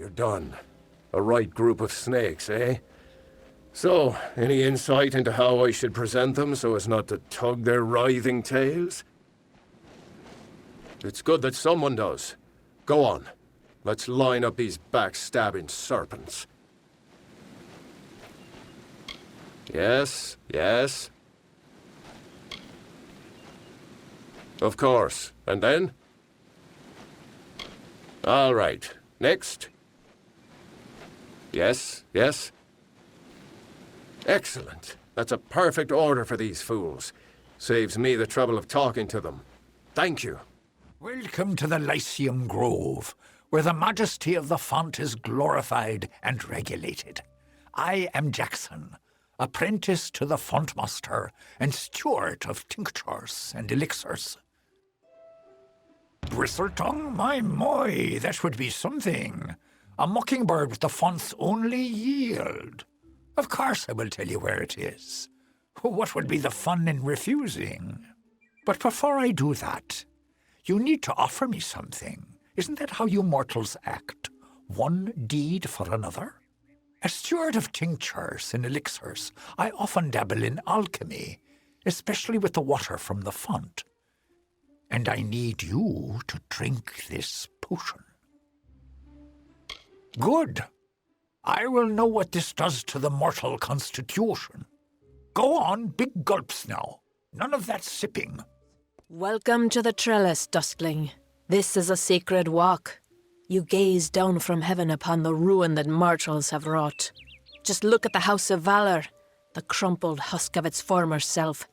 you're done. A right group of snakes, eh? So, any insight into how I should present them so as not to tug their writhing tails? It's good that someone does. Go on. Let's line up these backstabbing serpents. Yes, yes. Of course. And then? All right. Next. Yes, yes. Excellent. That's a perfect order for these fools. Saves me the trouble of talking to them. Thank you. Welcome to the Lyceum Grove, where the majesty of the font is glorified and regulated. I am Jackson, apprentice to the fontmaster and steward of tinctures and elixirs. Bristletongue, my, that would be something. A mockingbird with the font's only yield. Of course I will tell you where it is. What would be the fun in refusing? But before I do that, you need to offer me something. Isn't that how you mortals act? One deed for another? As steward of tinctures and elixirs, I often dabble in alchemy, especially with the water from the font. And I need you to drink this potion. Good. I will know what this does to the mortal constitution. Go on, big gulps now. None of that sipping. Welcome to the trellis, Duskling. This is a sacred walk. You gaze down from heaven upon the ruin that mortals have wrought. Just look at the House of Valor, the crumpled husk of its former self.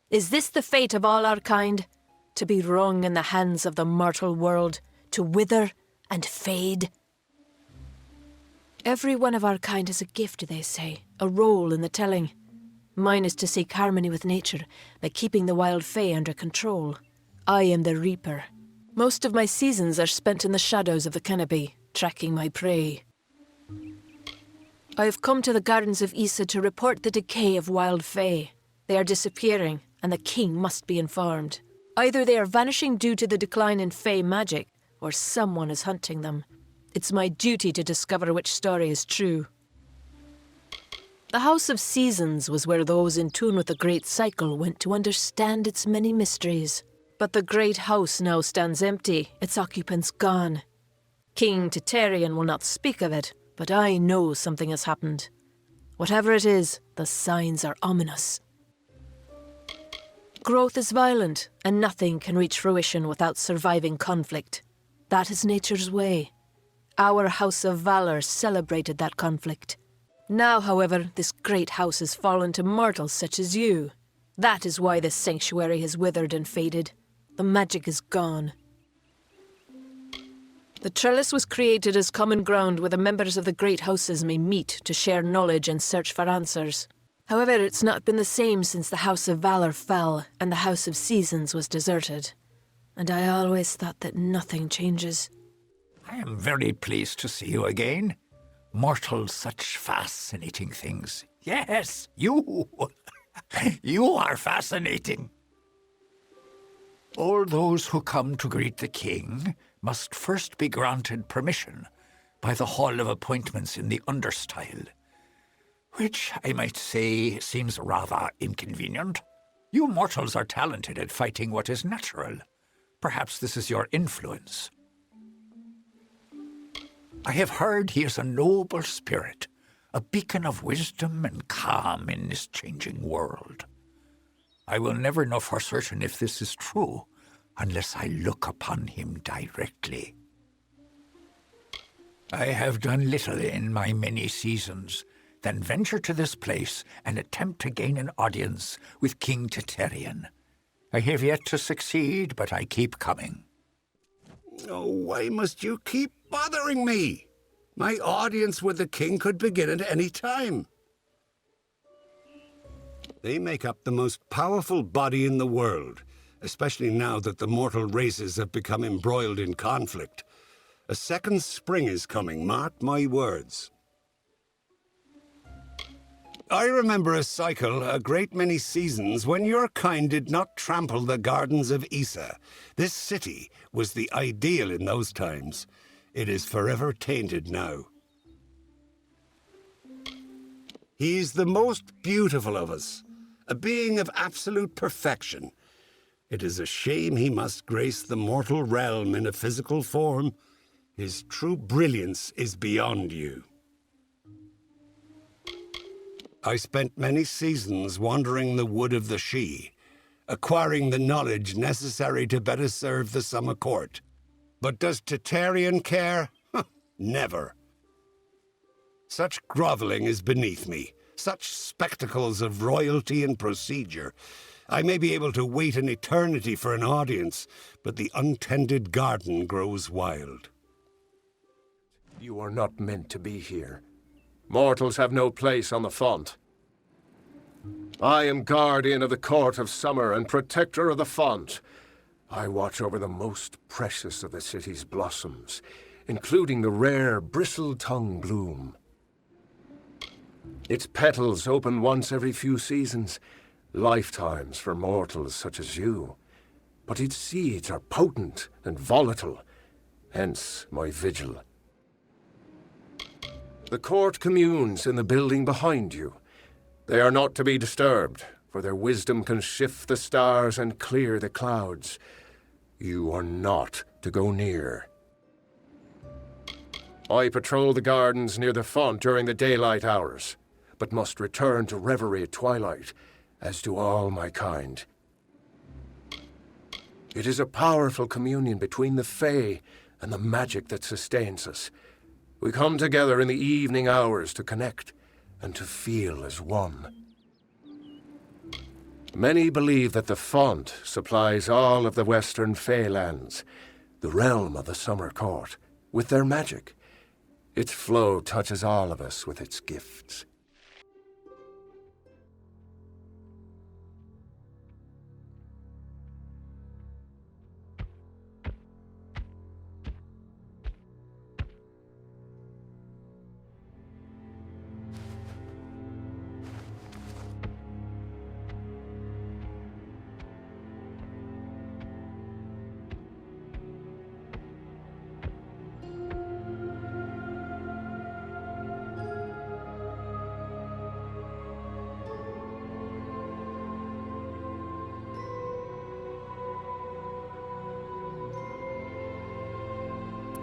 Is this the fate of all our kind? To be wrung in the hands of the mortal world, to wither and fade? Every one of our kind has a gift, they say, a role in the telling. Mine is to seek harmony with nature by keeping the wild fae under control. I am the Reaper. Most of my seasons are spent in the shadows of the canopy, tracking my prey. I have come to the gardens of Issa to report the decay of wild fae. They are disappearing, and the king must be informed. Either they are vanishing due to the decline in fae magic, or someone is hunting them. It's my duty to discover which story is true. The House of Seasons was where those in tune with the Great Cycle went to understand its many mysteries. But the Great House now stands empty, its occupants gone. King Titarian will not speak of it, but I know something has happened. Whatever it is, the signs are ominous. Growth is violent, and nothing can reach fruition without surviving conflict. That is nature's way. Our House of Valor celebrated that conflict. Now, however, this great house has fallen to mortals such as you. That is why this sanctuary has withered and faded. The magic is gone. The trellis was created as common ground where the members of the great houses may meet to share knowledge and search for answers. However, it's not been the same since the House of Valor fell and the House of Seasons was deserted. And I always thought that nothing changes. I am very pleased to see you again. Mortals, such fascinating things. Yes, you. You are fascinating. All those who come to greet the king must first be granted permission by the Hall of Appointments in the Understyle, which, I might say, seems rather inconvenient. You mortals are talented at fighting what is natural. Perhaps this is your influence. I have heard he is a noble spirit, a beacon of wisdom and calm in this changing world. I will never know for certain if this is true unless I look upon him directly. I have done little in my many seasons than venture to this place and attempt to gain an audience with King Titarian. I have yet to succeed, but I keep coming. Oh, why must you keep bothering me? My audience with the king could begin at any time. They make up the most powerful body in the world, especially now that the mortal races have become embroiled in conflict. A second spring is coming, mark my words. I remember a cycle, a great many seasons, when your kind did not trample the gardens of Issa. This city was the ideal in those times. It is forever tainted now. He is the most beautiful of us, a being of absolute perfection. It is a shame he must grace the mortal realm in a physical form. His true brilliance is beyond you. I spent many seasons wandering the wood of the Sidhe, acquiring the knowledge necessary to better serve the summer court. But does Targaryen care? Never. Such groveling is beneath me, such spectacles of royalty and procedure. I may be able to wait an eternity for an audience, but the untended garden grows wild. You are not meant to be here. Mortals have no place on the font. I am guardian of the court of summer and protector of the font. I watch over the most precious of the city's blossoms, including the rare bristle-tongue bloom. Its petals open once every few seasons, lifetimes for mortals such as you. But its seeds are potent and volatile, hence my vigil. The court communes in the building behind you. They are not to be disturbed, for their wisdom can shift the stars and clear the clouds. You are not to go near. I patrol the gardens near the font during the daylight hours, but must return to reverie at twilight, as do all my kind. It is a powerful communion between the Fae and the magic that sustains us. We come together in the evening hours to connect and to feel as one. Many believe that the font supplies all of the western Fae lands, the realm of the summer court, with their magic. Its flow touches all of us with its gifts.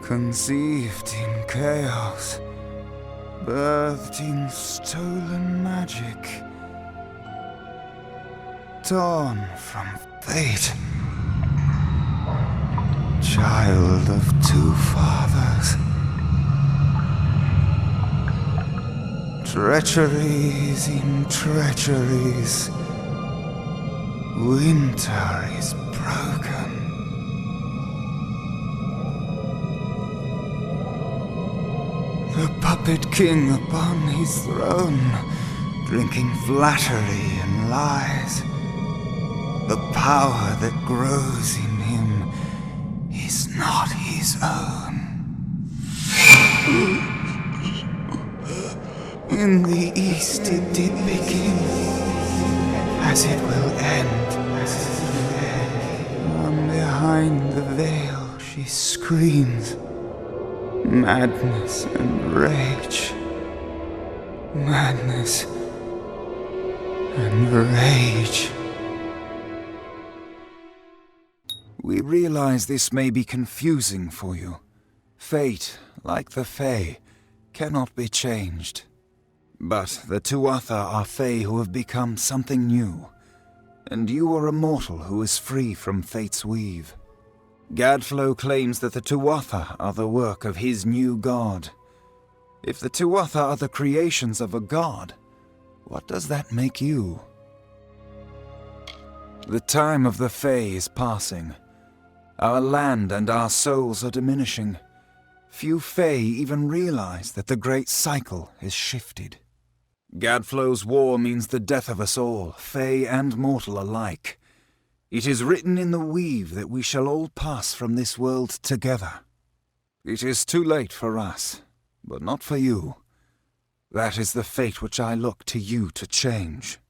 Conceived in chaos, birthed in stolen magic, torn from fate, child of two fathers, treacheries in treacheries, winter is broken. The puppet king upon his throne, drinking flattery and lies. The power that grows in him is not his own. In the east it did begin, as it will end. From behind the veil she screams. Madness and rage. Madness and rage. We realize this may be confusing for you. Fate, like the Fae, cannot be changed. But the Tuatha are Fae who have become something new, and you are a mortal who is free from Fate's weave. Gadflow claims that the Tuatha are the work of his new god. If the Tuatha are the creations of a god, what does that make you? The time of the Fae is passing. Our land and our souls are diminishing. Few Fae even realize that the great cycle is shifted. Gadflow's war means the death of us all, Fae and mortal alike. It is written in the weave that we shall all pass from this world together. It is too late for us, but not for you. That is the fate which I look to you to change.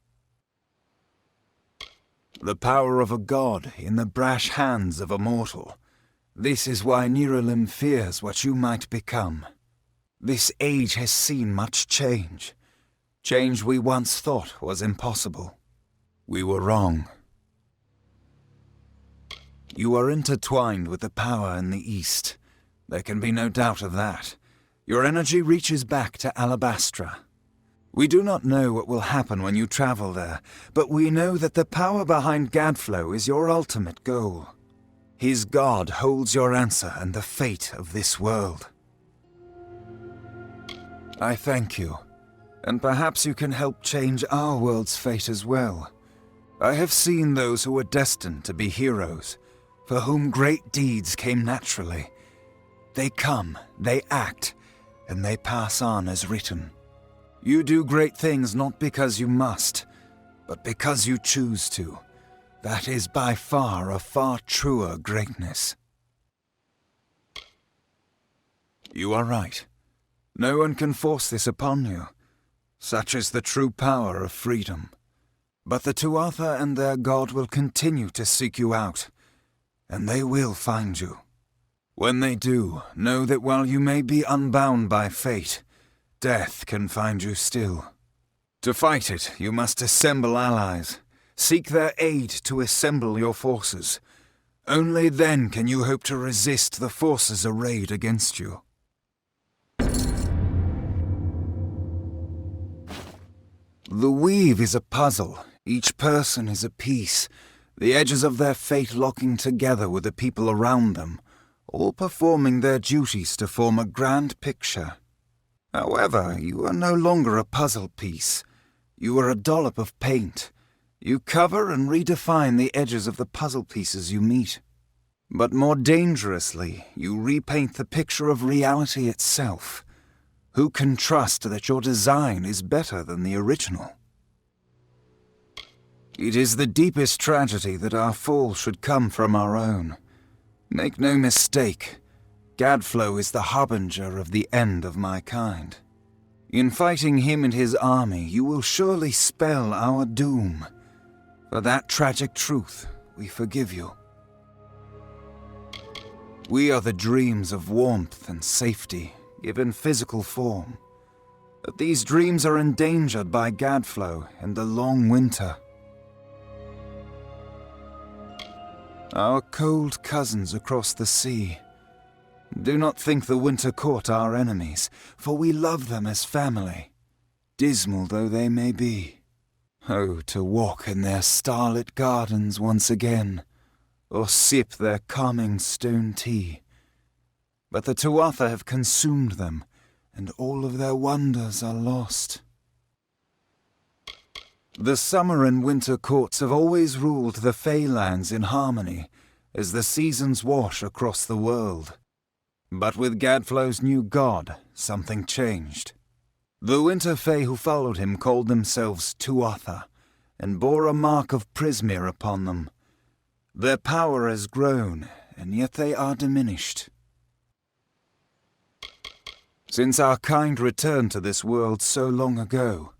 The power of a god in the brash hands of a mortal. This is why Niralim fears what you might become. This age has seen much change. Change we once thought was impossible. We were wrong. You are intertwined with the power in the East. There can be no doubt of that. Your energy reaches back to Alabastra. We do not know what will happen when you travel there, but we know that the power behind Gadflow is your ultimate goal. His god holds your answer and the fate of this world. I thank you, and perhaps you can help change our world's fate as well. I have seen those who were destined to be heroes, for whom great deeds came naturally. They come, they act, and they pass on as written. You do great things not because you must, but because you choose to. That is by far a far truer greatness. You are right. No one can force this upon you. Such is the true power of freedom. But the Tuatha and their god will continue to seek you out, and they will find you. When they do, know that while you may be unbound by fate, death can find you still. To fight it, you must assemble allies. Seek their aid to assemble your forces. Only then can you hope to resist the forces arrayed against you. The weave is a puzzle. Each person is a piece, the edges of their fate locking together with the people around them, all performing their duties to form a grand picture. However, you are no longer a puzzle piece. You are a dollop of paint. You cover and redefine the edges of the puzzle pieces you meet. But more dangerously, you repaint the picture of reality itself. Who can trust that your design is better than the original? It is the deepest tragedy that our fall should come from our own. Make no mistake, Gadflow is the harbinger of the end of my kind. In fighting him and his army, you will surely spell our doom. For that tragic truth, we forgive you. We are the dreams of warmth and safety, given physical form. But these dreams are endangered by Gadflow and the long winter. Our cold cousins across the sea. Do not think the Winter Court our enemies, for we love them as family, dismal though they may be. Oh, to walk in their starlit gardens once again, or sip their calming stone tea. But the Tuatha have consumed them, and all of their wonders are lost. The summer and winter courts have always ruled the Feylands in harmony, as the seasons wash across the world. But with Gadflow's new god, something changed. The Winter Fey who followed him called themselves Tuatha, and bore a mark of Prismir upon them. Their power has grown, and yet they are diminished. Since our kind returned to this world so long ago,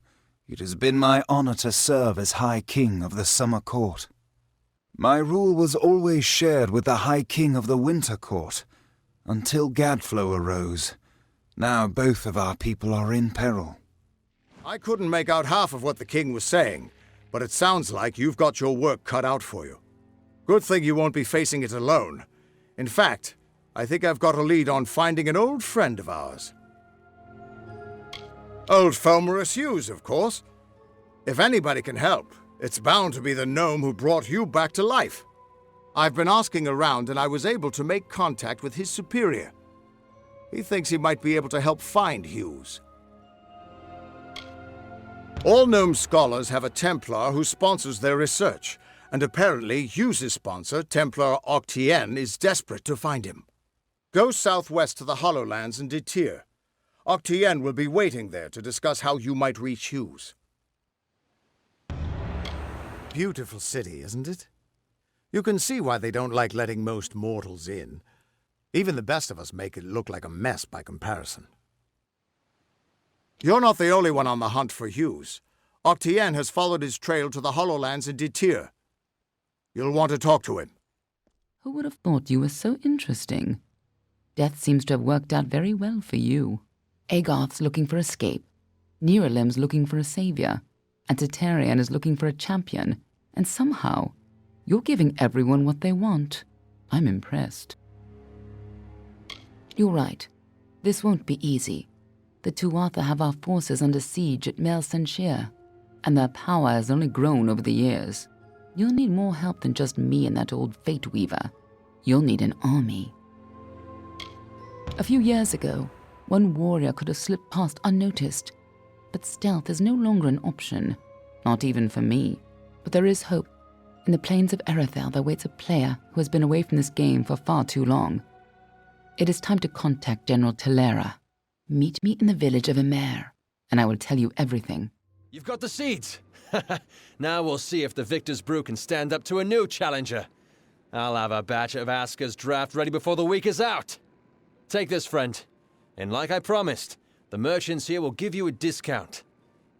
it has been my honor to serve as High King of the Summer Court. My rule was always shared with the High King of the Winter Court, until Gadflow arose. Now both of our people are in peril. I couldn't make out half of what the king was saying, but it sounds like you've got your work cut out for you. Good thing you won't be facing it alone. In fact, I think I've got a lead on finding an old friend of ours. Old Fomorous Hughes, of course. If anybody can help, it's bound to be the gnome who brought you back to life. I've been asking around and I was able to make contact with his superior. He thinks he might be able to help find Hughes. All gnome scholars have a Templar who sponsors their research, and apparently Hughes' sponsor, Templar Octien, is desperate to find him. Go southwest to the Hollowlands and Detir. Octien will be waiting there to discuss how you might reach Hughes. Beautiful city, isn't it? You can see why they don't like letting most mortals in. Even the best of us make it look like a mess by comparison. You're not the only one on the hunt for Hughes. Octien has followed his trail to the Hollowlands in Detir. You'll want to talk to him. Who would have thought you were so interesting? Death seems to have worked out very well for you. Agarth's looking for escape. Neuralim's looking for a savior. And Tatarian is looking for a champion. And somehow, you're giving everyone what they want. I'm impressed. You're right. This won't be easy. The Tuatha have our forces under siege at Mel Senshir, and their power has only grown over the years. You'll need more help than just me and that old Fate Weaver. You'll need an army. A few years ago, one warrior could have slipped past unnoticed, but stealth is no longer an option, not even for me. But there is hope. In the plains of Erethel there waits a player who has been away from this game for far too long. It is time to contact General Telera. Meet me in the village of Emer, and I will tell you everything. You've got the seeds! Now we'll see if the Victor's Brew can stand up to a new challenger. I'll have a batch of Aska's draft ready before the week is out. Take this, friend. And like I promised, the merchants here will give you a discount.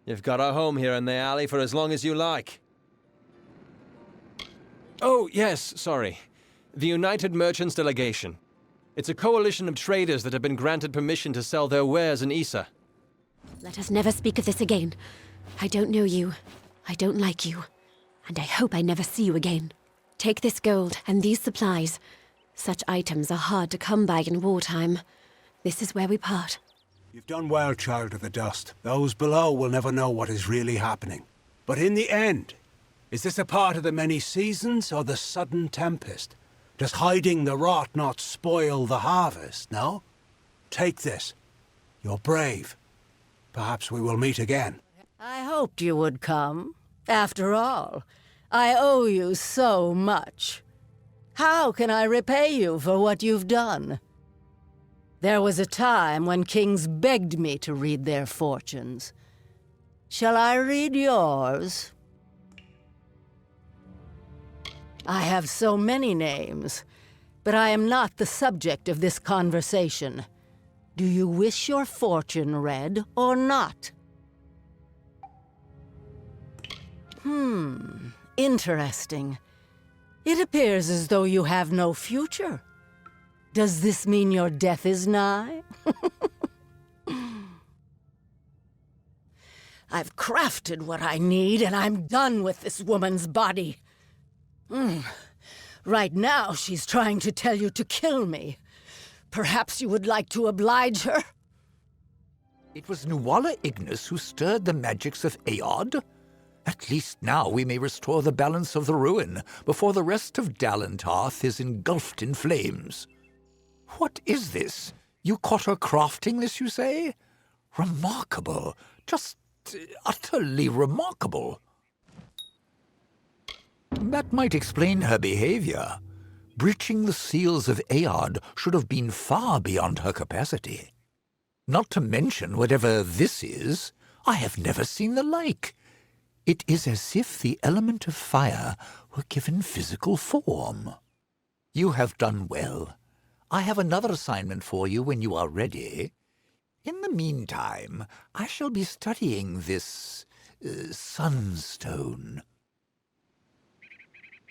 You've got a home here in the alley for as long as you like. Oh, yes, sorry. The United Merchants Delegation. It's a coalition of traders that have been granted permission to sell their wares in Issa. Let us never speak of this again. I don't know you. I don't like you. And I hope I never see you again. Take this gold and these supplies. Such items are hard to come by in wartime. This is where we part. You've done well, Child of the Dust. Those below will never know what is really happening. But in the end, is this a part of the many seasons or the sudden tempest? Does hiding the rot not spoil the harvest, no? Take this. You're brave. Perhaps we will meet again. I hoped you would come. After all, I owe you so much. How can I repay you for what you've done? There was a time when kings begged me to read their fortunes. Shall I read yours? I have so many names, but I am not the subject of this conversation. Do you wish your fortune read or not? Interesting. It appears as though you have no future. Does this mean your death is nigh? I've crafted what I need, and I'm done with this woman's body. Right now, she's trying to tell you to kill me. Perhaps you would like to oblige her? It was Nuala Ignis who stirred the magics of Aod. At least now we may restore the balance of the ruin before the rest of Dalentarth is engulfed in flames. What is this? You caught her crafting this, you say? Remarkable. Just utterly remarkable. That might explain her behavior. Breaching the seals of Aod should have been far beyond her capacity. Not to mention whatever this is, I have never seen the like. It is as if the element of fire were given physical form. You have done well. I have another assignment for you when you are ready. In the meantime, I shall be studying this sunstone.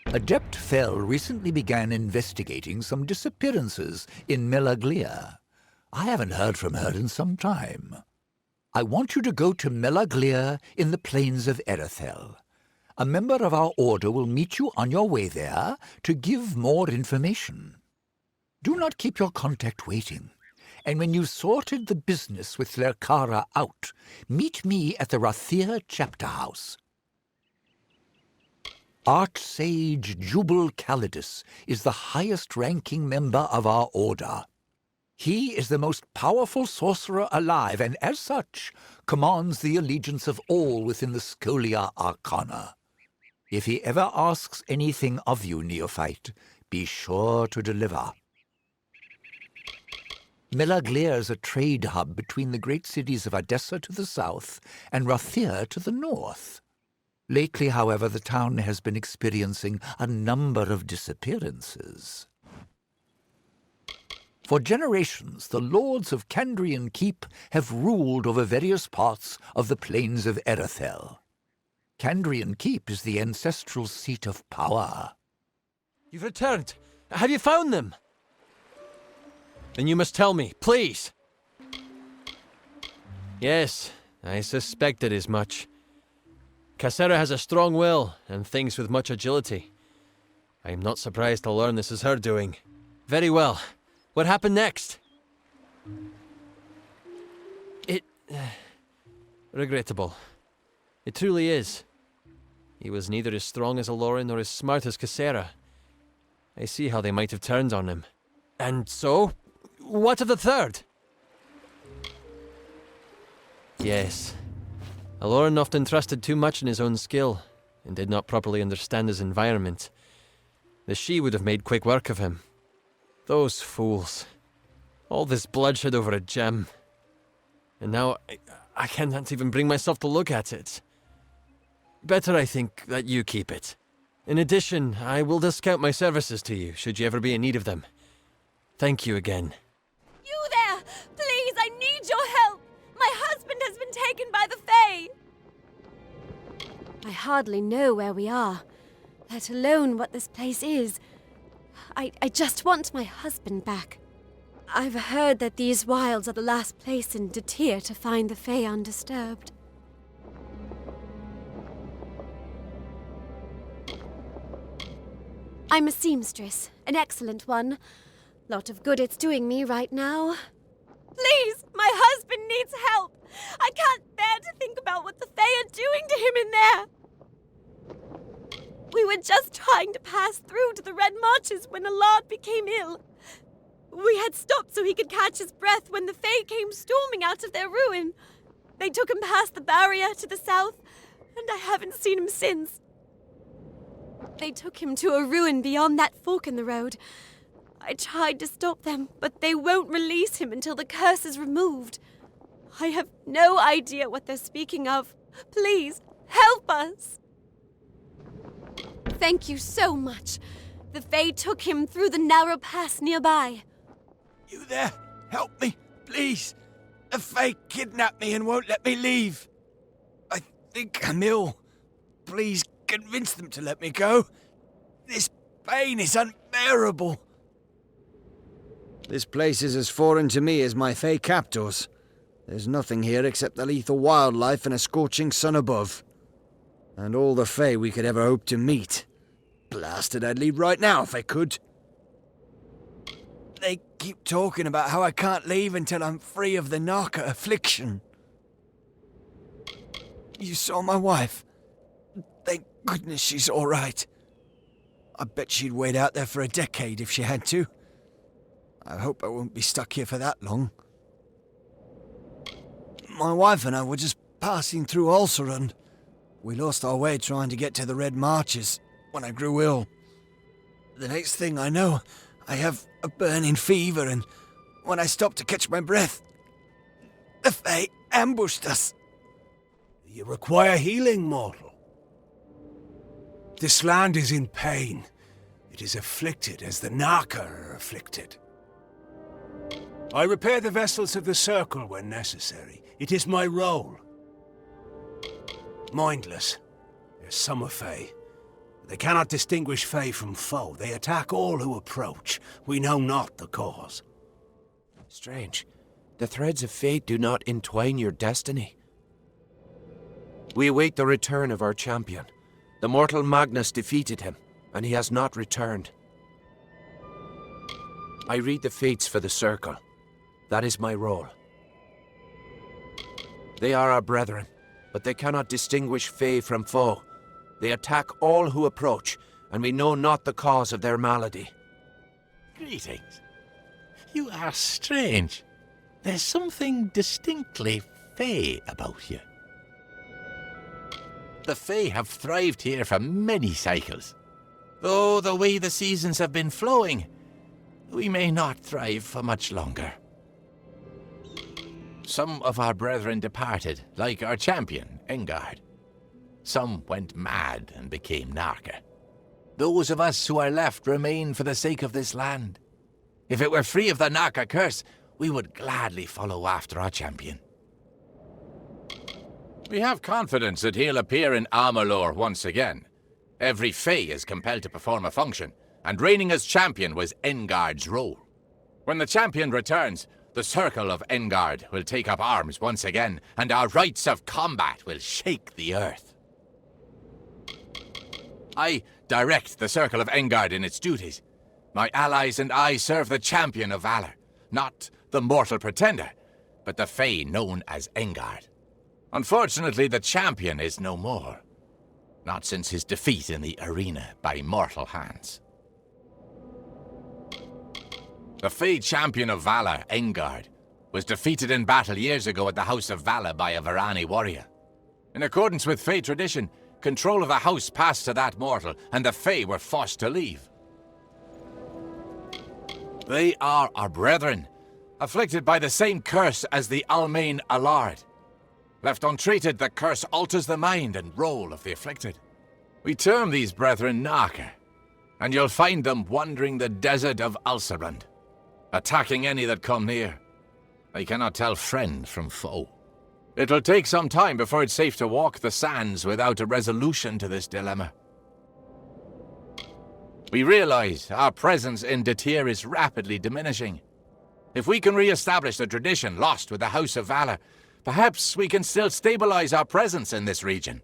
Adept Fell recently began investigating some disappearances in Melaglia. I haven't heard from her in some time. I want you to go to Melaglia in the plains of Erethel. A member of our order will meet you on your way there to give more information. Do not keep your contact waiting, and when you've sorted the business with Lerkara out, meet me at the Rathir chapter house. Archsage Jubal Calidus is the highest-ranking member of our order. He is the most powerful sorcerer alive, and as such, commands the allegiance of all within the Scholia Arcana. If he ever asks anything of you, neophyte, be sure to deliver. Melaglia is a trade hub between the great cities of Odessa to the south and Rathir to the north. Lately, however, the town has been experiencing a number of disappearances. For generations, the lords of Kandrian Keep have ruled over various parts of the plains of Erethel. Kandrian Keep is the ancestral seat of power. You've returned, Have you found them? Then you must tell me, please. Yes, I suspected as much. Cassera has a strong will and thinks with much agility. I am not surprised to learn this is her doing. Very well. What happened next? Regrettable. It truly is. He was neither as strong as Aloran nor as smart as Cassera. I see how they might have turned on him. And so? What of the third? Yes. Aloran often trusted too much in his own skill, and did not properly understand his environment. The She would have made quick work of him. Those fools. All this bloodshed over a gem. And now I cannot even bring myself to look at it. Better, I think, that you keep it. In addition, I will discount my services to you, should you ever be in need of them. Thank you again. You there! Please, I need your help! My husband has been taken by the Fae! I hardly know where we are, let alone what this place is. I just want my husband back. I've heard that these wilds are the last place in Datir to find the Fae undisturbed. I'm a seamstress, an excellent one. Lot of good it's doing me right now. Please, my husband needs help. I can't bear to think about what the Fae are doing to him in there. We were just trying to pass through to the Red Marches when Amalur became ill. We had stopped so he could catch his breath when the Fae came storming out of their ruin. They took him past the barrier to the south, and I haven't seen him since. They took him to a ruin beyond that fork in the road. I tried to stop them, but they won't release him until the curse is removed. I have no idea what they're speaking of. Please, help us! Thank you so much. The Fae took him through the narrow pass nearby. You there? Help me, please. The Fae kidnapped me and won't let me leave. I think I'm ill. Please convince them to let me go. This pain is unbearable. This place is as foreign to me as my Fae captors. There's nothing here except the lethal wildlife and a scorching sun above. And all the Fae we could ever hope to meet. Blasted, I'd leave right now if I could. They keep talking about how I can't leave until I'm free of the Narca affliction. You saw my wife. Thank goodness she's all right. I bet she'd wait out there for a decade if she had to. I hope I won't be stuck here for that long. My wife and I were just passing through Ulcerund. We lost our way trying to get to the Red Marches when I grew ill. The next thing I know, I have a burning fever, and when I stopped to catch my breath, the Fae ambushed us. You require healing, mortal. This land is in pain. It is afflicted as the Narca are afflicted. I repair the vessels of the Circle when necessary. It is my role. Mindless. They're summer Fae. They cannot distinguish Fae from foe. They attack all who approach. We know not the cause. Strange. The threads of fate do not entwine your destiny. We await the return of our champion. The mortal Magnus defeated him, and he has not returned. I read the fates for the Circle. That is my role. They are our brethren, but they cannot distinguish Fae from foe. They attack all who approach, and we know not the cause of their malady. Greetings. You are strange. There's something distinctly Fae about you. The Fae have thrived here for many cycles. Though the way the seasons have been flowing, we may not thrive for much longer. Some of our brethren departed, like our champion, Engard. Some went mad and became Narca. Those of us who are left remain for the sake of this land. If it were free of the Narca curse, we would gladly follow after our champion. We have confidence that he'll appear in Amalur once again. Every Fae is compelled to perform a function, and reigning as champion was Engard's role. When the champion returns, the Circle of Engard will take up arms once again, and our rites of combat will shake the earth. I direct the Circle of Engard in its duties. My allies and I serve the champion of valor, not the mortal pretender, but the Fae known as Engard. Unfortunately, the champion is no more. Not since his defeat in the arena by mortal hands. The Fae champion of valor, Engard, was defeated in battle years ago at the House of Valor by a Varani warrior. In accordance with Fae tradition, control of the house passed to that mortal, and the Fae were forced to leave. They are our brethren, afflicted by the same curse as the Almain Allard. Left untreated, the curse alters the mind and role of the afflicted. We term these brethren Narka, and you'll find them wandering the desert of Ulcerund, attacking any that come near. They cannot tell friend from foe. It'll take some time before it's safe to walk the sands without a resolution to this dilemma. We realize our presence in Detir is rapidly diminishing. If we can re-establish the tradition lost with the House of Valor, perhaps we can still stabilize our presence in this region.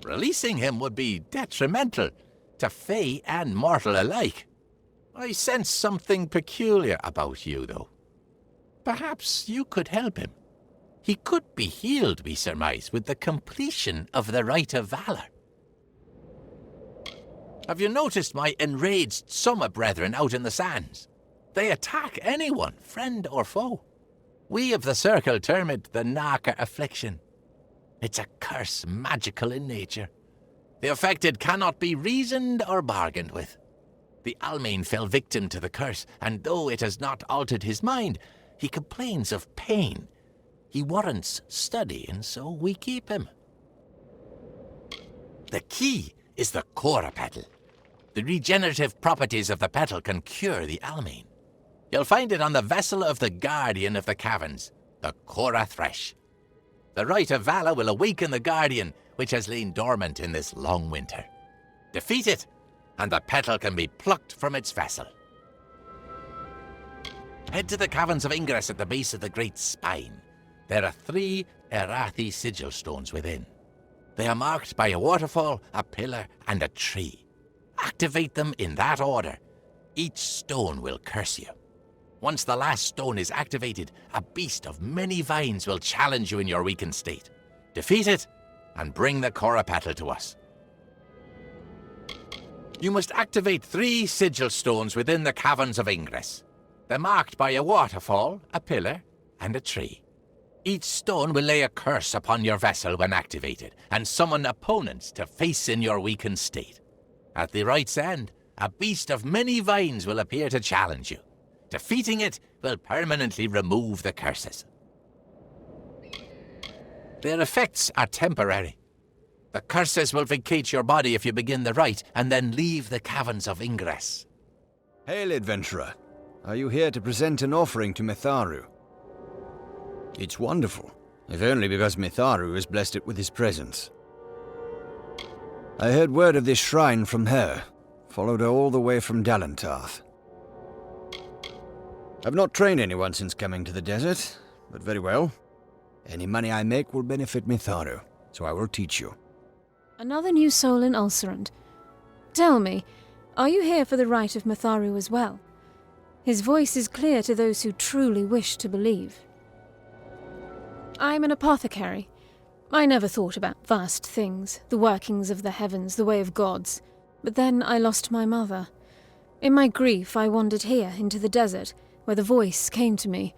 Releasing him would be detrimental to Fae and mortal alike. I sense something peculiar about you, though. Perhaps you could help him. He could be healed, we surmise, with the completion of the Rite of Valor. Have you noticed my enraged summer brethren out in the sands? They attack anyone, friend or foe. We of the Circle term it the Narka Affliction. It's a curse magical in nature. The affected cannot be reasoned or bargained with. The Almain fell victim to the curse, and though it has not altered his mind, he complains of pain. He warrants study, and so we keep him. The key is the Cora Petal. The regenerative properties of the petal can cure the Almain. You'll find it on the vessel of the Guardian of the Caverns, the Cora Thresh. The Rite of Valor will awaken the Guardian, which has lain dormant in this long winter. Defeat it, and the petal can be plucked from its vessel. Head to the Caverns of Ingress at the base of the Great Spine. There are 3 Erathi sigil stones within. They are marked by a waterfall, a pillar, and a tree. Activate them in that order. Each stone will curse you. Once the last stone is activated, a beast of many vines will challenge you in your weakened state. Defeat it, and bring the Cora Petal to us. You must activate 3 sigil stones within the Caverns of Ingress. They're marked by a waterfall, a pillar, and a tree. Each stone will lay a curse upon your vessel when activated, and summon opponents to face in your weakened state. At the rite's end, a beast of many vines will appear to challenge you. Defeating it will permanently remove the curses. Their effects are temporary. The curses will vacate your body if you begin the rite, and then leave the Caverns of Ingress. Hail, adventurer. Are you here to present an offering to Mitharu? It's wonderful, if only because Mitharu has blessed it with his presence. I heard word of this shrine from her, followed her all the way from Dalentarth. I've not trained anyone since coming to the desert, but very well. Any money I make will benefit Mitharu, so I will teach you. Another new soul in Ulcerund. Tell me, are you here for the rite of Mitharu as well? His voice is clear to those who truly wish to believe. I'm an apothecary. I never thought about vast things, the workings of the heavens, the way of gods. But then I lost my mother. In my grief, I wandered here, into the desert, where the voice came to me.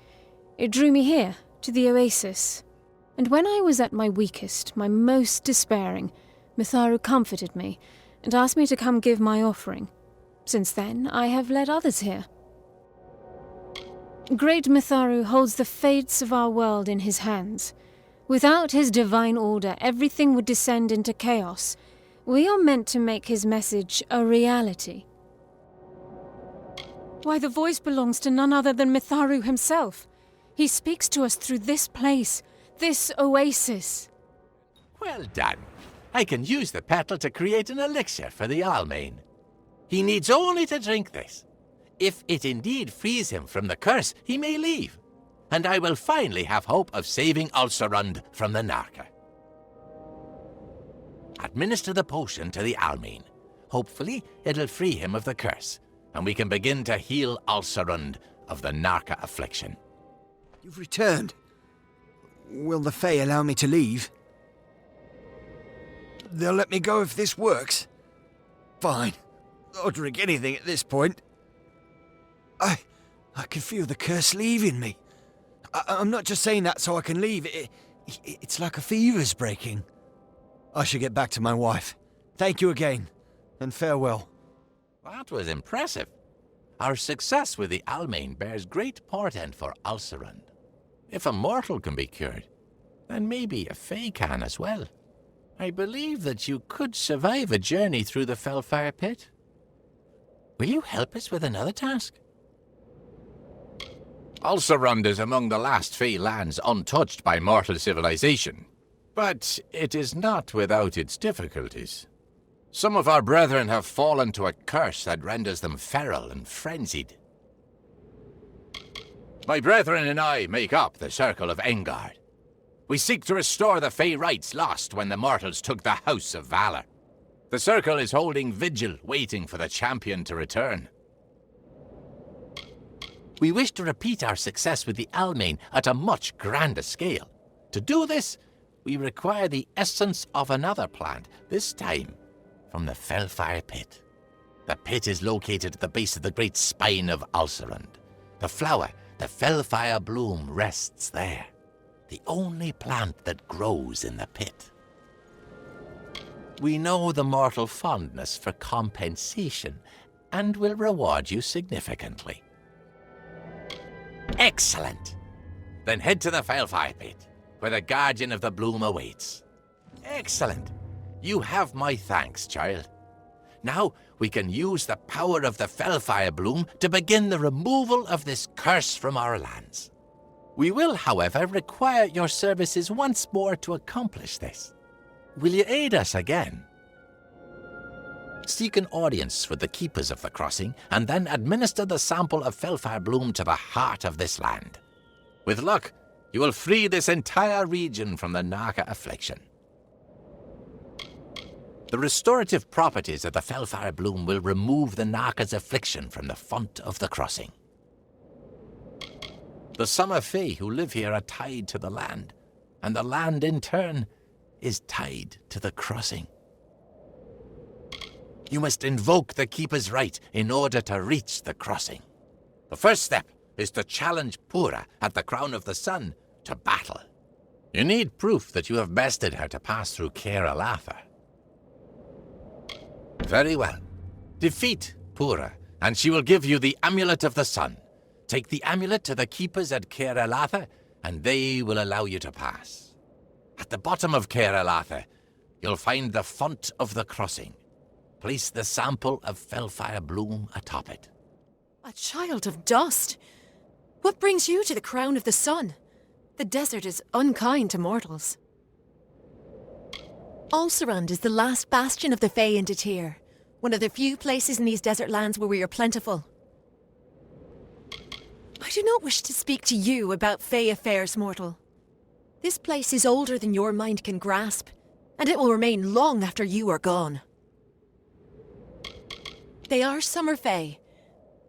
It drew me here, to the oasis. And when I was at my weakest, my most despairing, Mitharu comforted me, and asked me to come give my offering. Since then, I have led others here. Great Mitharu holds the fates of our world in his hands. Without his divine order, everything would descend into chaos. We are meant to make his message a reality. Why, the voice belongs to none other than Mitharu himself. He speaks to us through this place, this oasis. Well done. I can use the petal to create an elixir for the Almain. He needs only to drink this. If it indeed frees him from the curse, he may leave, and I will finally have hope of saving Ulcerund from the Narca. Administer the potion to the Almain. Hopefully, it'll free him of the curse, and we can begin to heal Ulcerund of the Narca affliction. You've returned. Will the Fae allow me to leave? They'll let me go if this works. Fine. I'll drink anything at this point. I can feel the curse leaving me. I'm not just saying that so I can leave. It's like a fever's breaking. I should get back to my wife. Thank you again, and farewell. That was impressive. Our success with the Almain bears great portent for Ulcerund. If a mortal can be cured, then maybe a Fae can as well. I believe that you could survive a journey through the Fellfire Pit. Will you help us with another task? Ulcerund is among the last Fae lands untouched by mortal civilization, but it is not without its difficulties. Some of our brethren have fallen to a curse that renders them feral and frenzied. My brethren and I make up the Circle of Engard. We seek to restore the Fae rights lost when the mortals took the House of Valor. The Circle is holding vigil, waiting for the champion to return. We wish to repeat our success with the Almain at a much grander scale. To do this, we require the essence of another plant, this time from the Fellfire Pit. The pit is located at the base of the great spine of Ulcerund. The flower, the Fellfire bloom, rests there, the only plant that grows in the pit. We know the mortal fondness for compensation, and will reward you significantly. Excellent! Then head to the Fellfire Pit, where the Guardian of the Bloom awaits. Excellent! You have my thanks, child. Now we can use the power of the Fellfire Bloom to begin the removal of this curse from our lands. We will, however, require your services once more to accomplish this. Will you aid us again? Seek an audience with the keepers of the crossing, and then administer the sample of Fellfire Bloom to the heart of this land. With luck, you will free this entire region from the Narca affliction. The restorative properties of the Fellfire Bloom will remove the Narca's affliction from the font of the crossing. The Summer Fae who live here are tied to the land, and the land in turn is tied to the crossing. You must invoke the Keeper's right in order to reach the crossing. The first step is to challenge Pura at the Crown of the Sun to battle. You need proof that you have bested her to pass through Caer Alatha. Very well. Defeat Pura, and she will give you the Amulet of the Sun. Take the amulet to the Keepers at Caer Alatha, and they will allow you to pass. At the bottom of Caer Alatha, you'll find the font of the crossing. Place the sample of Fellfire Bloom atop it. A child of dust! What brings you to the Crown of the Sun? The desert is unkind to mortals. Ulcerund is the last bastion of the Fae in Detir, one of the few places in these desert lands where we are plentiful. I do not wish to speak to you about Fae affairs, mortal. This place is older than your mind can grasp, and it will remain long after you are gone. They are Summer Fae,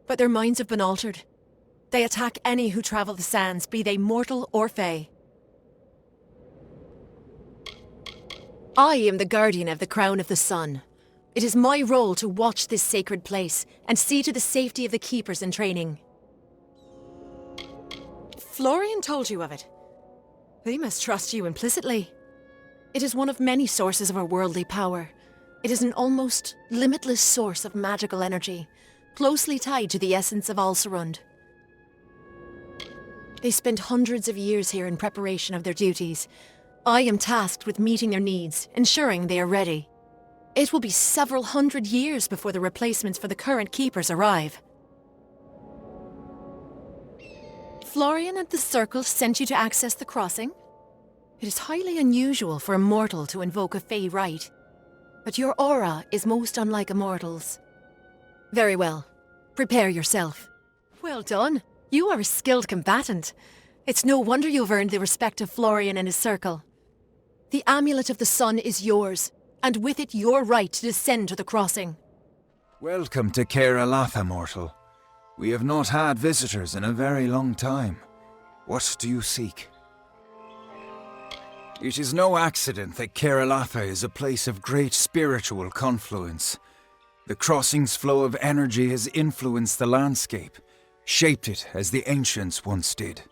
but their minds have been altered. They attack any who travel the sands, be they mortal or Fae. I am the guardian of the Crown of the Sun. It is my role to watch this sacred place and see to the safety of the keepers in training. Florian told you of it. They must trust you implicitly. It is one of many sources of our worldly power. It is an almost limitless source of magical energy, closely tied to the essence of Ulcerund. They spent hundreds of years here in preparation of their duties. I am tasked with meeting their needs, ensuring they are ready. It will be several hundred years before the replacements for the current keepers arrive. Florian and the Circle sent you to access the crossing? It is highly unusual for a mortal to invoke a Fae rite, but your aura is most unlike a mortal's. Very well. Prepare yourself. Well done. You are a skilled combatant. It's no wonder you've earned the respect of Florian and his circle. The Amulet of the Sun is yours, and with it your right to descend to the crossing. Welcome to Caer Elatha, mortal. We have not had visitors in a very long time. What do you seek? It is no accident that Caer Elatha is a place of great spiritual confluence. The crossing's flow of energy has influenced the landscape, shaped it as the ancients once did.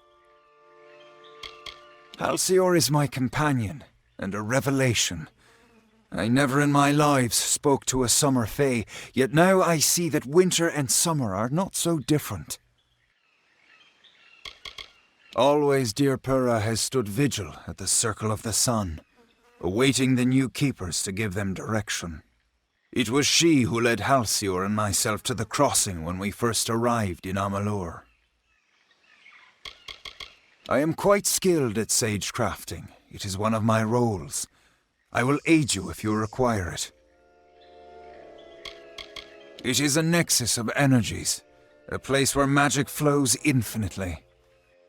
Halcyon is my companion, and a revelation. I never in my life spoke to a summer fae, yet now I see that winter and summer are not so different. Always dear Pura has stood vigil at the Circle of the Sun, awaiting the new keepers to give them direction. It was she who led Halcyon and myself to the crossing when we first arrived in Amalur. I am quite skilled at sage crafting. It is one of my roles. I will aid you if you require it. It is a nexus of energies, a place where magic flows infinitely.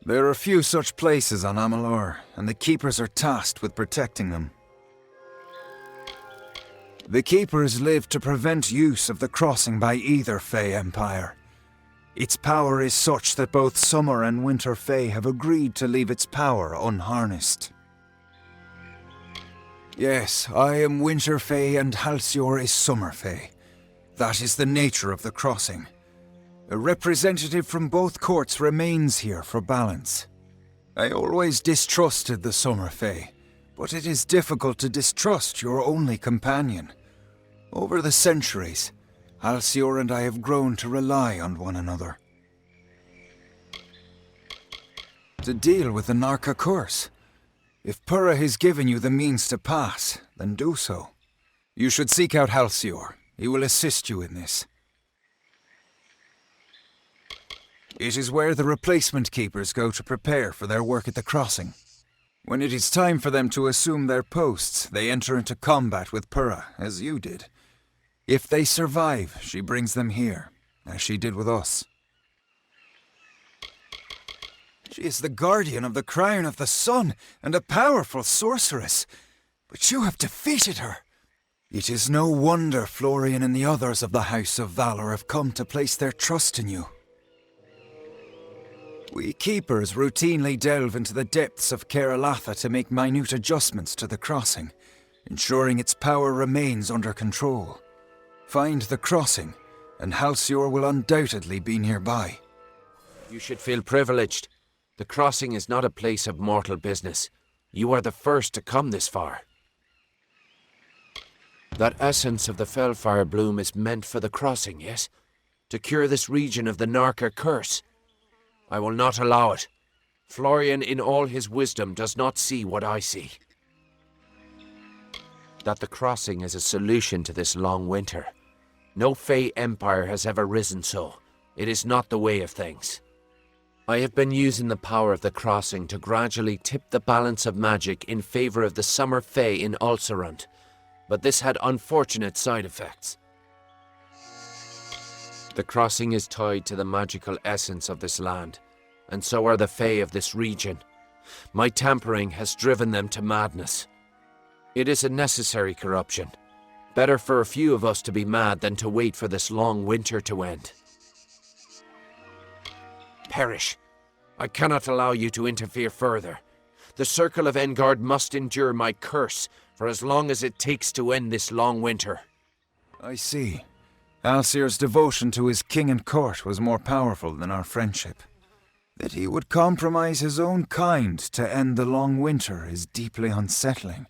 There are few such places on Amalur, and the Keepers are tasked with protecting them. The Keepers live to prevent use of the crossing by either Fae Empire. Its power is such that both Summer and Winter Fae have agreed to leave its power unharnessed. Yes, I am Winter Fae and Halcyon is Summer Fae. That is the nature of the crossing. A representative from both courts remains here for balance. I always distrusted the Summer Fae, but it is difficult to distrust your only companion. Over the centuries, Halcyon and I have grown to rely on one another. To deal with the Narca curse. If Pura has given you the means to pass, then do so. You should seek out Halcyon. He will assist you in this. It is where the replacement keepers go to prepare for their work at the crossing. When it is time for them to assume their posts, they enter into combat with Pura, as you did. If they survive, she brings them here, as she did with us. She is the guardian of the Crown of the Sun, and a powerful sorceress. But you have defeated her. It is no wonder Florian and the others of the House of Valor have come to place their trust in you. We Keepers routinely delve into the depths of Caer Elatha to make minute adjustments to the crossing, ensuring its power remains under control. Find the crossing, and Halcyon will undoubtedly be nearby. You should feel privileged. The crossing is not a place of mortal business. You are the first to come this far. That essence of the Fellfire bloom is meant for the crossing, yes? To cure this region of the Narca curse. I will not allow it. Florian, in all his wisdom, does not see what I see. That the crossing is a solution to this long winter. No Fae Empire has ever risen so. It is not the way of things. I have been using the power of the crossing to gradually tip the balance of magic in favor of the Summer Fae in Ulcerant, but this had unfortunate side effects. The crossing is tied to the magical essence of this land, and so are the Fae of this region. My tampering has driven them to madness. It is a necessary corruption. Better for a few of us to be mad than to wait for this long winter to end. Perish. I cannot allow you to interfere further. The Circle of Engard must endure my curse for as long as it takes to end this long winter. I see. Alcir's devotion to his king and court was more powerful than our friendship. That he would compromise his own kind to end the long winter is deeply unsettling.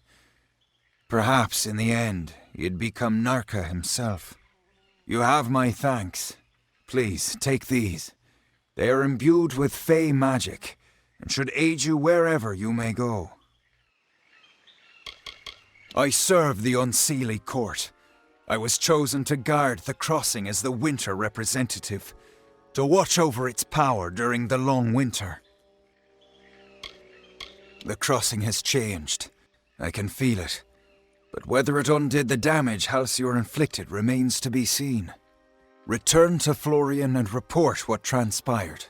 Perhaps, in the end, he'd become Narca himself. You have my thanks. Please, take these. They are imbued with Fae magic, and should aid you wherever you may go. I serve the Unseelie Court. I was chosen to guard the crossing as the winter representative, to watch over its power during the long winter. The crossing has changed. I can feel it. But whether it undid the damage Halcyon inflicted remains to be seen. Return to Florian and report what transpired.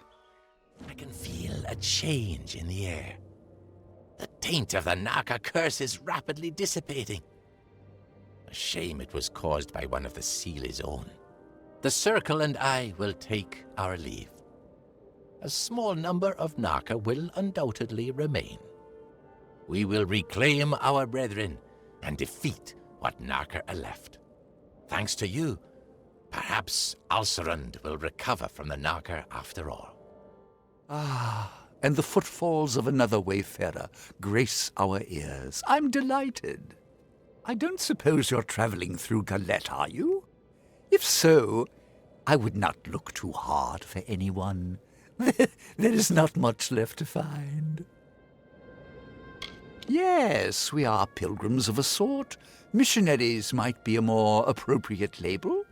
I can feel a change in the air. The taint of the Naka curse is rapidly dissipating. A shame it was caused by one of the Seele's own. The Circle and I will take our leave. A small number of Naka will undoubtedly remain. We will reclaim our brethren and defeat what Naka are left. Thanks to you, perhaps Alcerund will recover from the Naka after all. Ah, and the footfalls of another wayfarer grace our ears. I'm delighted. I don't suppose you're traveling through Galette, are you? If so, I would not look too hard for anyone. There is not much left to find. Yes, we are pilgrims of a sort. Missionaries might be a more appropriate label.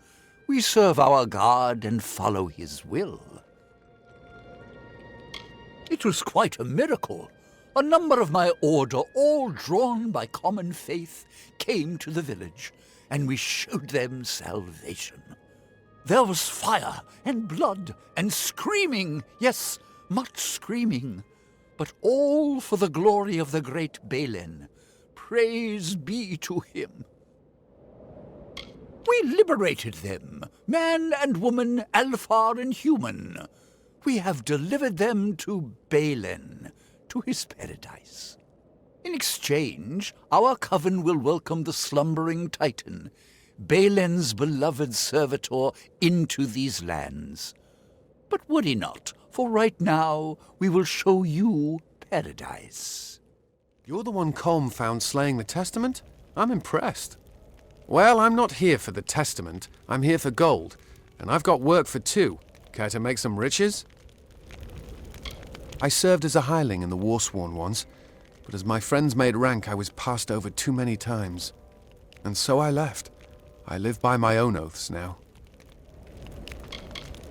We serve our God and follow his will. It was quite a miracle. A number of my order, all drawn by common faith, came to the village, and we showed them salvation. There was fire and blood and screaming, yes, much screaming, but all for the glory of the great Balin. Praise be to him. We liberated them, man and woman, Alfar and human. We have delivered them to Balin, to his paradise. In exchange, our coven will welcome the slumbering Titan, Balin's beloved servitor, into these lands. But would he not? For right now, we will show you paradise. You're the one Colm found slaying the Testament? I'm impressed. Well, I'm not here for the Testament. I'm here for gold. And I've got work for two. Care to make some riches? I served as a hireling in the Warsworn once, but as my friends made rank, I was passed over too many times. And so I left. I live by my own oaths now.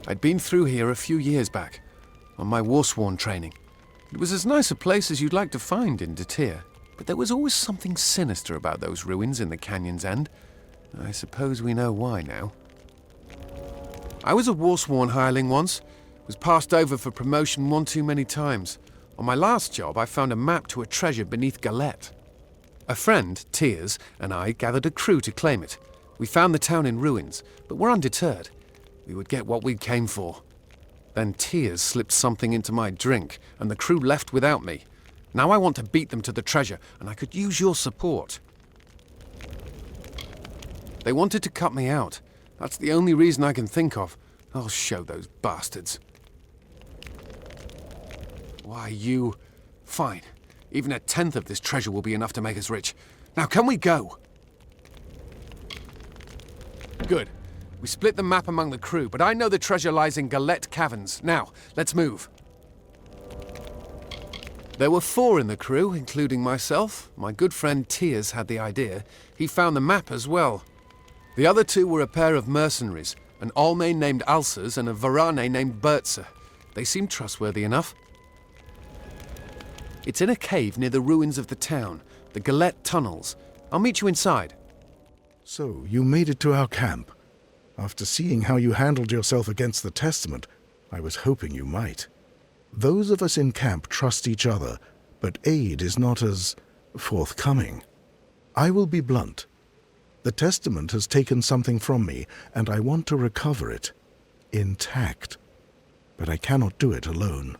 I'd been through here a few years back, on my Warsworn training. It was as nice a place as you'd like to find in Detir, but there was always something sinister about those ruins in the canyon's end. I suppose we know why now. I was a Warsworn hireling once, was passed over for promotion one too many times. On my last job, I found a map to a treasure beneath Galette. A friend, Tears, and I gathered a crew to claim it. We found the town in ruins, but were undeterred. We would get what we came for. Then Tears slipped something into my drink, and the crew left without me. Now I want to beat them to the treasure, and I could use your support. They wanted to cut me out. That's the only reason I can think of. I'll show those bastards. Why, you... Fine. Even a tenth of this treasure will be enough to make us rich. Now, can we go? Good. We split the map among the crew, but I know the treasure lies in Galette Caverns. Now, let's move. There were 4 in the crew, including myself. My good friend Tears had the idea. He found the map as well. The other 2 were a pair of mercenaries, an Almain named Alsers and a Varane named Bertzer. They seemed trustworthy enough. It's in a cave near the ruins of the town, the Galette tunnels. I'll meet you inside. So, you made it to our camp. After seeing how you handled yourself against the Testament, I was hoping you might. Those of us in camp trust each other, but aid is not as forthcoming. I will be blunt. The Testament has taken something from me, and I want to recover it, intact. But I cannot do it alone.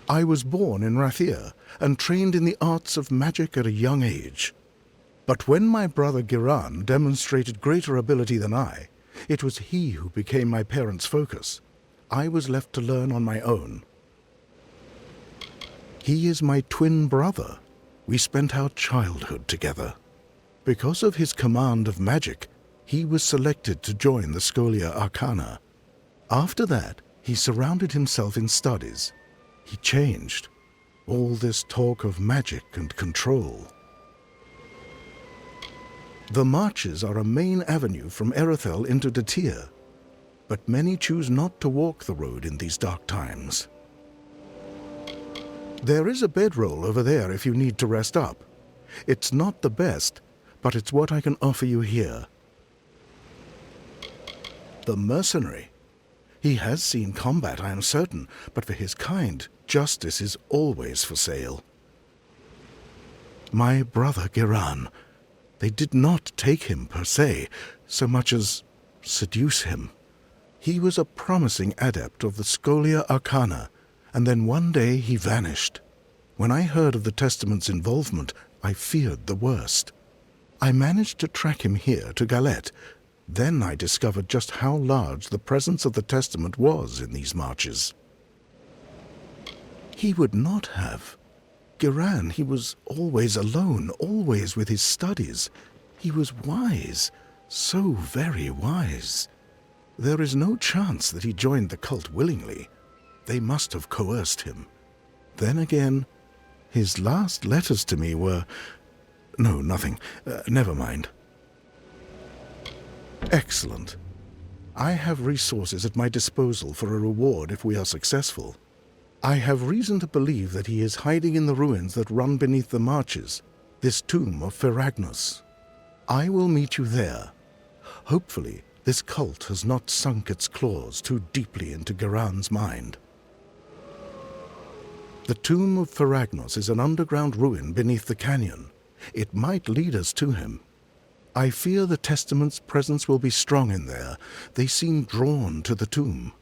I was born in Rathir, and trained in the arts of magic at a young age. But when my brother Giran demonstrated greater ability than I, it was he who became my parents' focus. I was left to learn on my own. He is my twin brother. We spent our childhood together. Because of his command of magic, he was selected to join the Scholia Arcana. After that, he surrounded himself in studies. He changed. All this talk of magic and control. The marches are a main avenue from Erethel into Detir, but many choose not to walk the road in these dark times. There is a bedroll over there if you need to rest up. It's not the best, but it's what I can offer you here. the mercenary. He has seen combat, I am certain, but for his kind, justice is always for sale. My brother Giran, they did not take him per se, so much as seduce him. He was a promising adept of the Scholia Arcana, and then one day he vanished. When I heard of the Testament's involvement, I feared the worst. I managed to track him here to Galette. Then I discovered just how large the presence of the Testament was in these marches. He would not have. Giran, he was always alone, always with his studies. He was wise, so very wise. There is no chance that he joined the cult willingly. They must have coerced him. Then again, his last letters to me were... No, nothing. Never mind. Excellent. I have resources at my disposal for a reward if we are successful. I have reason to believe that he is hiding in the ruins that run beneath the marches, this tomb of Feragnos. I will meet you there. Hopefully, this cult has not sunk its claws too deeply into Giran's mind. The tomb of Feragnos is an underground ruin beneath the canyon. It might lead us to him. I fear the Testament's presence will be strong in there. They seem drawn to the tomb.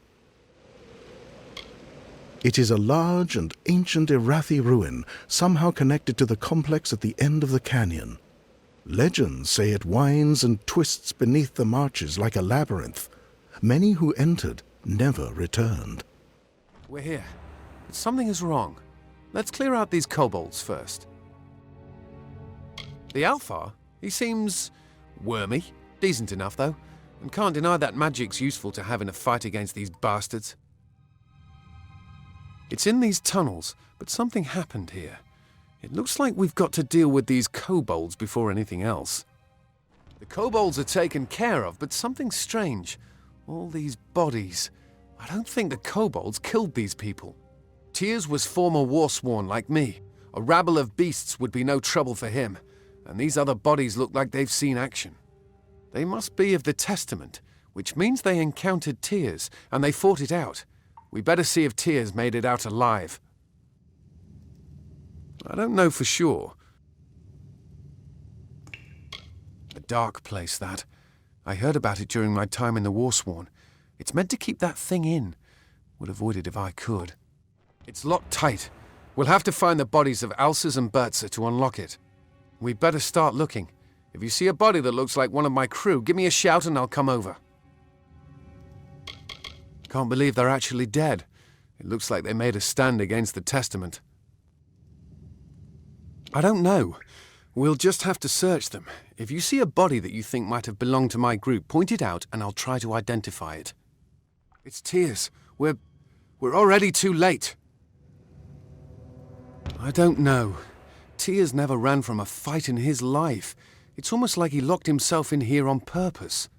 It is a large and ancient Irathi ruin, somehow connected to the complex at the end of the canyon. Legends say it winds and twists beneath the marches like a labyrinth. Many who entered never returned. We're here. But something is wrong. Let's clear out these kobolds first. The Alpha, he seems wormy. Decent enough, though. And can't deny that magic's useful to have in a fight against these bastards. It's in these tunnels, but something happened here. It looks like we've got to deal with these kobolds before anything else. The kobolds are taken care of, but something's strange. All these bodies. I don't think the kobolds killed these people. Tyrs was former warsworn like me. A rabble of beasts would be no trouble for him, and these other bodies look like they've seen action. They must be of the Testament, which means they encountered Tyrs, and they fought it out. We better see if Tyrs made it out alive. I don't know for sure. A dark place, that. I heard about it during my time in the Warsworn. It's meant to keep that thing in. Would avoid it if I could. It's locked tight. We'll have to find the bodies of Alsas and Bertza to unlock it. We'd better start looking. If you see a body that looks like one of my crew, give me a shout and I'll come over. Can't believe they're actually dead. It looks like they made a stand against the Testament. I don't know. We'll just have to search them. If you see a body that you think might have belonged to my group, point it out and I'll try to identify it. It's Tyrs. We're already too late. I don't know. Tyrs never ran from a fight in his life. It's almost like he locked himself in here on purpose.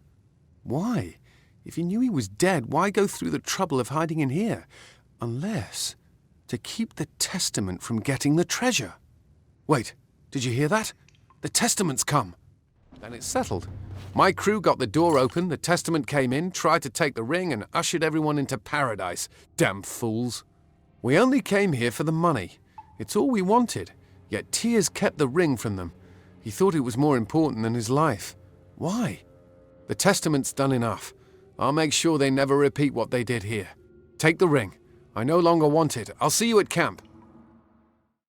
Why? If he knew he was dead, why go through the trouble of hiding in here? Unless to keep the Testament from getting the treasure. Wait, did you hear that? The Testament's come. Then it's settled. My crew got the door open, the Testament came in, tried to take the ring, and ushered everyone into paradise. Damn fools. We only came here for the money. It's all we wanted. Yet Tyrs kept the ring from them. He thought it was more important than his life. Why? The Testament's done enough. I'll make sure they never repeat what they did here. Take the ring. I no longer want it. I'll see you at camp.